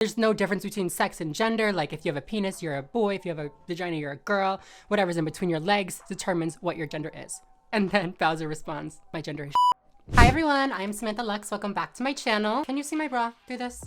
There's no difference between sex and gender. Like if you have a penis, you're a boy. If you have a vagina, you're a girl. Whatever's in between your legs determines what your gender is. And then Bowser responds, my gender is Hi everyone, I'm Samantha Lux. Welcome back to my channel. Can you see my bra through this?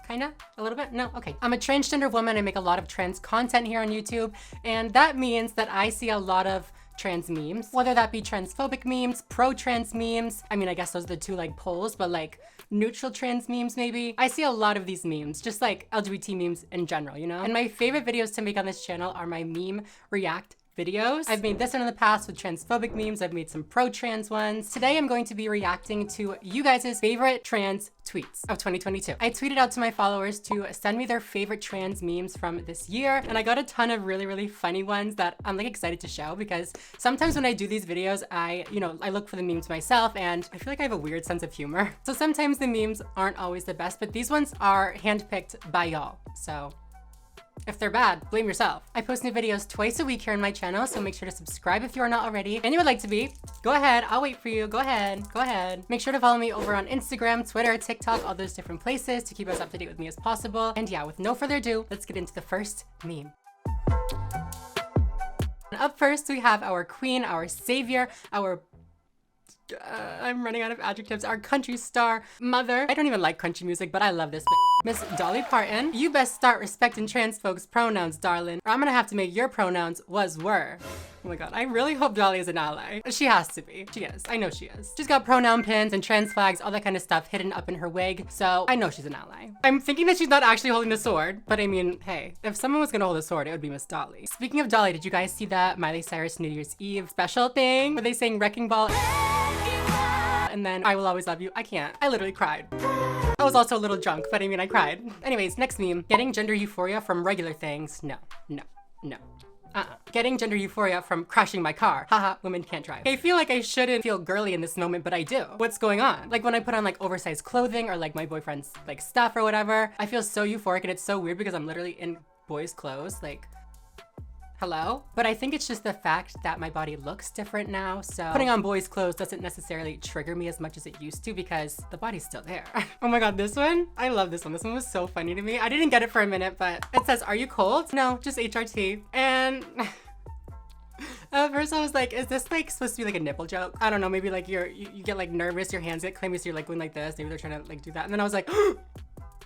Kinda? A little bit? No? Okay. I'm a transgender woman. I make a lot of trans content here on YouTube. And that means that I see a lot of trans memes, whether that be transphobic memes, pro-trans memes. I mean, I guess those are the two like poles, but like neutral trans memes maybe. I see a lot of these memes, just like LGBT memes in general, you know? And my favorite videos to make on this channel are my meme react videos. I've made this one in the past with transphobic memes. I've made some pro-trans ones. Today I'm going to be reacting to you guys' favorite trans tweets of 2022. I tweeted out to my followers to send me their favorite trans memes from this year, and I got a ton of really funny ones that I'm like excited to show, because sometimes when I do these videos, I look for the memes myself, and I feel like I have a weird sense of humor. So sometimes the memes aren't always the best, but these ones are handpicked by y'all. So if they're bad, blame yourself. I post new videos twice a week here on my channel, so make sure to subscribe if you are not already. And you would like to be, go ahead, I'll wait for you. Go ahead. Make sure to follow me over on Instagram, Twitter, TikTok, all those different places to keep us up to date with me as possible. And yeah, with no further ado, let's get into the first meme. And up first, we have our queen, our savior, our I'm running out of adjectives. Our country star mother. I don't even like country music, but I love this Miss Dolly Parton. You best start respecting trans folks' pronouns, darling, or I'm gonna have to make your pronouns was, were. Oh my god, I really hope Dolly is an ally. She has to be. She is. I know she is. She's got pronoun pins and trans flags, all that kind of stuff hidden up in her wig, so I know she's an ally. I'm thinking that she's not actually holding the sword, but I mean, hey, if someone was gonna hold a sword, it would be Miss Dolly. Speaking of Dolly, did you guys see that Miley Cyrus New Year's Eve special thing where they sang Wrecking Ball? And then I Will Always Love You. I can't. I literally cried. I was also a little drunk, but I mean, I cried. Anyways, next meme. Getting gender euphoria from regular things. No. Getting gender euphoria from crashing my car. Haha, women can't drive. I feel like I shouldn't feel girly in this moment, but I do. What's going on? Like when I put on like oversized clothing or like my boyfriend's like stuff or whatever, I feel so euphoric, and it's so weird because I'm literally in boys' clothes. Like, hello? But I think it's just the fact that my body looks different now, so putting on boys' clothes doesn't necessarily trigger me as much as it used to because the body's still there. Oh my god, this one? I love this one. This one was so funny to me. I didn't get it for a minute, but it says, "Are you cold?" No, just HRT. And at first I was like, is this like supposed to be like a nipple joke? I don't know, maybe like you get like nervous, your hands get clammy, so you're like going like this. Maybe they're trying to like do that. And then I was like,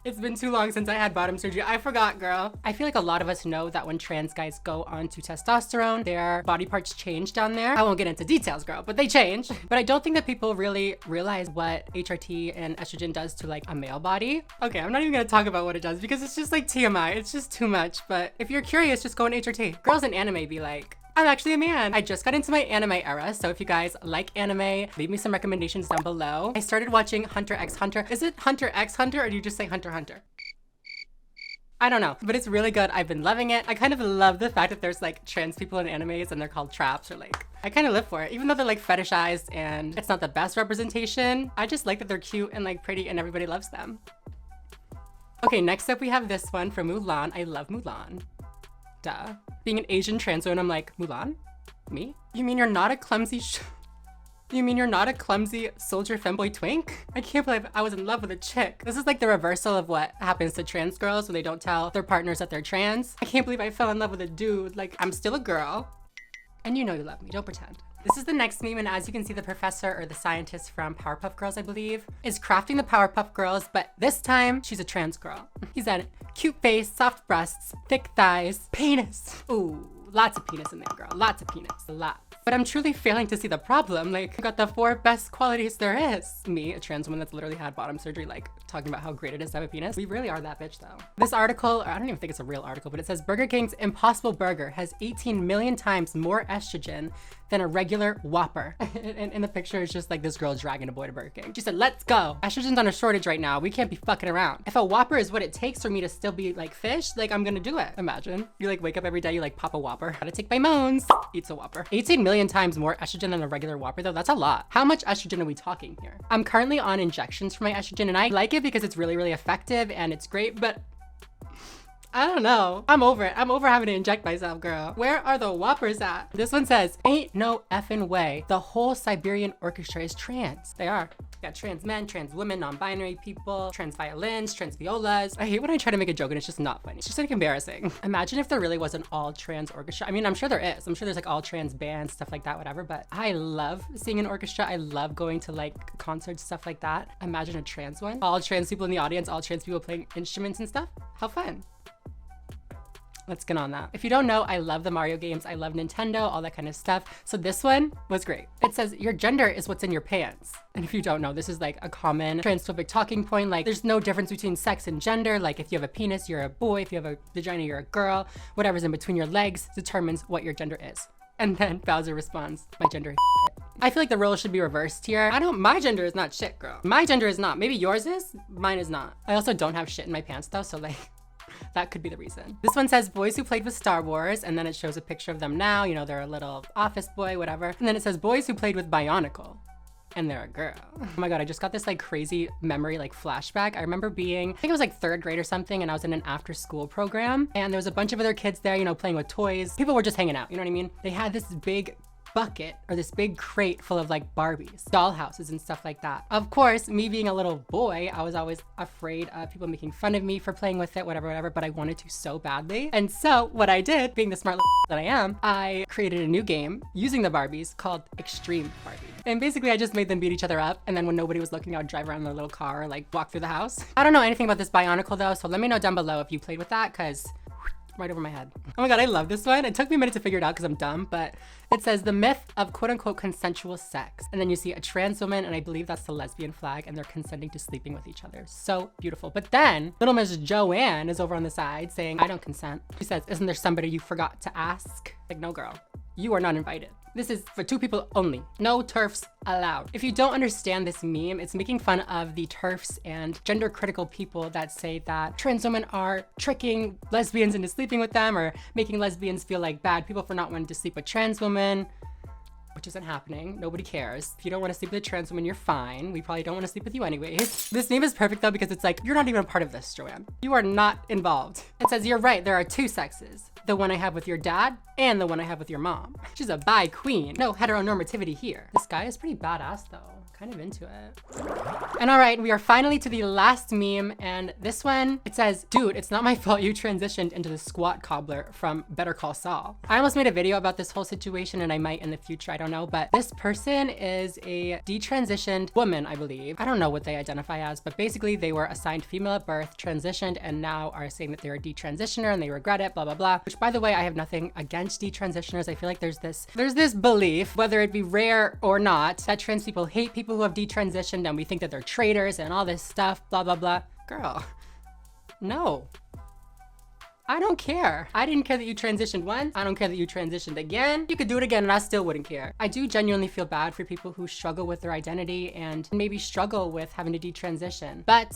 it's been too long since I had bottom surgery. I forgot, girl. I feel like a lot of us know that when trans guys go onto testosterone, their body parts change down there. I won't get into details, girl, but they change. But I don't think that people really realize what HRT and estrogen does to like a male body. Okay, I'm not even gonna talk about what it does because it's just like TMI. It's just too much. But if you're curious, just go on HRT. Girls in anime be like, I'm actually a man. I just got into my anime era, so if you guys like anime, leave me some recommendations down below. I started watching Hunter x Hunter. Is it Hunter x Hunter, or do you just say Hunter Hunter? I don't know, but it's really good. I've been loving it. I kind of love the fact that there's like trans people in animes and they're called traps, or like, I kind of live for it. Even though they're like fetishized and it's not the best representation, I just like that they're cute and like pretty and everybody loves them. Okay, next up we have this one from Mulan. I love Mulan. Duh. Being an Asian trans woman, I'm like, Mulan? Me? You mean you're not a clumsy You mean you're not a clumsy soldier femboy twink? I can't believe I was in love with a chick. This is like the reversal of what happens to trans girls when they don't tell their partners that they're trans. I can't believe I fell in love with a dude. Like, I'm still a girl. And you know you love me, don't pretend. This is the next meme, and as you can see, the professor or the scientist from Powerpuff Girls, I believe, is crafting the Powerpuff Girls, but this time she's a trans girl. He's at cute face, soft breasts, thick thighs, penis. Ooh, lots of penis in there, girl. Lots of penis, a lot. But I'm truly failing to see the problem. Like, I got the 4 best qualities there is. Me, a trans woman that's literally had bottom surgery, like talking about how great it is to have a penis. We really are that bitch though. This article, I don't even think it's a real article, but it says Burger King's Impossible Burger has 18 million times more estrogen than a regular Whopper. And in the picture, it's just like this girl dragging a boy to Burger King. She said, let's go. Estrogen's on a shortage right now. We can't be fucking around. If a Whopper is what it takes for me to still be like fish, like I'm gonna do it. Imagine. You like wake up every day, you like pop a Whopper. Gotta take my moans. Eats a Whopper. 18 million times more estrogen than a regular Whopper though, that's a lot. How much estrogen are we talking here? I'm currently on injections for my estrogen and I like it because it's really effective and it's great, but I don't know. I'm over it. I'm over having to inject myself, girl. Where are the whoppers at? This one says, ain't no effing way. The whole Siberian orchestra is trans. They are. Got trans men, trans women, non-binary people, trans violins, trans violas. I hate when I try to make a joke and it's just not funny. It's just like embarrassing. Imagine if there really was an all trans orchestra. I mean, I'm sure there is. I'm sure there's like all trans bands, stuff like that, whatever. But I love seeing an orchestra. I love going to like concerts, stuff like that. Imagine a trans one. All trans people in the audience, all trans people playing instruments and stuff. How fun. Let's get on that. If you don't know, I love the Mario games. I love Nintendo, all that kind of stuff. So this one was great. It says, your gender is what's in your pants. And if you don't know, this is like a common transphobic talking point. Like there's no difference between sex and gender. Like if you have a penis, you're a boy. If you have a vagina, you're a girl. Whatever's in between your legs determines what your gender is. And then Bowser responds, my gender is shit. I feel like the roles should be reversed here. My gender is not shit, girl. My gender is not. Maybe yours is, mine is not. I also don't have shit in my pants though, so like, that could be the reason. This one says boys who played with Star Wars, and then it shows a picture of them now. You know, they're a little office boy, whatever. And then it says boys who played with Bionicle, and they're a girl. Oh my God, I just got this like crazy memory, like flashback. I remember being, I think it was like 3rd grade or something, and I was in an after school program, and there was a bunch of other kids there, you know, playing with toys. People were just hanging out, you know what I mean? They had this big bucket or this big crate full of like Barbies, dollhouses and stuff like that. Of course, me being a little boy, I was always afraid of people making fun of me for playing with it, whatever, but I wanted to so badly. And so what I did, being the smart little that I am, I created a new game using the Barbies called Extreme Barbie. And basically I just made them beat each other up, and then when nobody was looking, I would drive around in their little car or like walk through the house. I don't know anything about this Bionicle though, so let me know down below if you played with that, cause right over my head. Oh my God, I love this one. It took me a minute to figure it out because I'm dumb, but it says the myth of quote unquote consensual sex. And then you see a trans woman, and I believe that's the lesbian flag, and they're consenting to sleeping with each other. So beautiful. But then little Miss Joanne is over on the side saying, I don't consent. She says, isn't there somebody you forgot to ask? Like, no girl, you are not invited. This is for 2 people only. No TERFs allowed. If you don't understand this meme, it's making fun of the TERFs and gender critical people that say that trans women are tricking lesbians into sleeping with them, or making lesbians feel like bad people for not wanting to sleep with trans women, which isn't happening. Nobody cares. If you don't want to sleep with a trans woman, you're fine. We probably don't want to sleep with you anyways. This meme is perfect though, because it's like, you're not even a part of this, Joanne. You are not involved. It says, you're right, there are 2 sexes. The one I have with your dad and the one I have with your mom. She's a bi queen. No heteronormativity here. This guy is pretty badass though. Kind of into it. And all right, we are finally to the last meme, and this one, it says, dude, it's not my fault you transitioned into the squat cobbler from Better Call Saul. I almost made a video about this whole situation, and I might in the future, I don't know, but this person is a detransitioned woman, I believe. I don't know what they identify as, but basically they were assigned female at birth, transitioned, and now are saying that they're a detransitioner and they regret it, blah, blah, blah. Which, by the way, I have nothing against detransitioners. I feel like there's this belief, whether it be rare or not, that trans people hate people who have detransitioned, and we think that they're traitors and all this stuff, blah, blah, blah. Girl, no. I don't care. I didn't care that you transitioned once. I don't care that you transitioned again. You could do it again and I still wouldn't care. I do genuinely feel bad for people who struggle with their identity and maybe struggle with having to detransition, but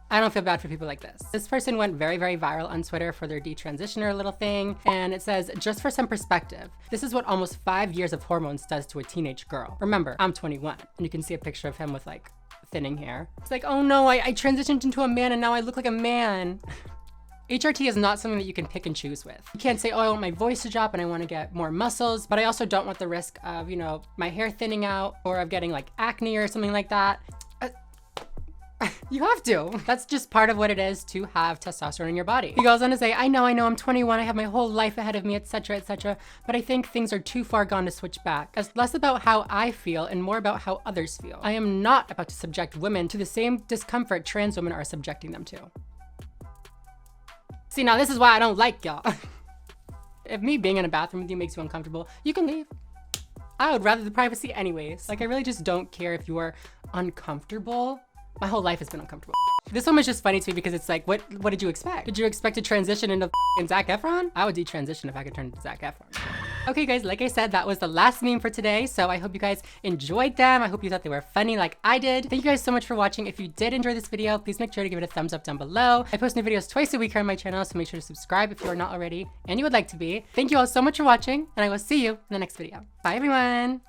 I don't feel bad for people like this. This person went very, very viral on Twitter for their detransitioner little thing. And it says, just for some perspective, this is what almost 5 years of hormones does to a teenage girl. Remember, I'm 21. And you can see a picture of him with like thinning hair. It's like, oh no, I transitioned into a man and now I look like a man. HRT is not something that you can pick and choose with. You can't say, oh, I want my voice to drop and I want to get more muscles, but I also don't want the risk of, you know, my hair thinning out or of getting like acne or something like that. You have to. That's just part of what it is to have testosterone in your body. He goes on to say, I know, I'm 21, I have my whole life ahead of me, etc., etc., but I think things are too far gone to switch back. It's less about how I feel and more about how others feel. I am not about to subject women to the same discomfort trans women are subjecting them to. See, now this is why I don't like y'all. If me being in a bathroom with you makes you uncomfortable, you can leave. I would rather the privacy anyways. Like, I really just don't care if you are uncomfortable. My whole life has been uncomfortable. This one was just funny to me because it's like, what did you expect? Did you expect to transition into Zac Efron? I would detransition if I could turn into Zac Efron. Okay guys, like I said, that was the last meme for today. So I hope you guys enjoyed them. I hope you thought they were funny like I did. Thank you guys so much for watching. If you did enjoy this video, please make sure to give it a thumbs up down below. I post new videos twice a week here on my channel, so make sure to subscribe if you are not already and you would like to be. Thank you all so much for watching, and I will see you in the next video. Bye everyone.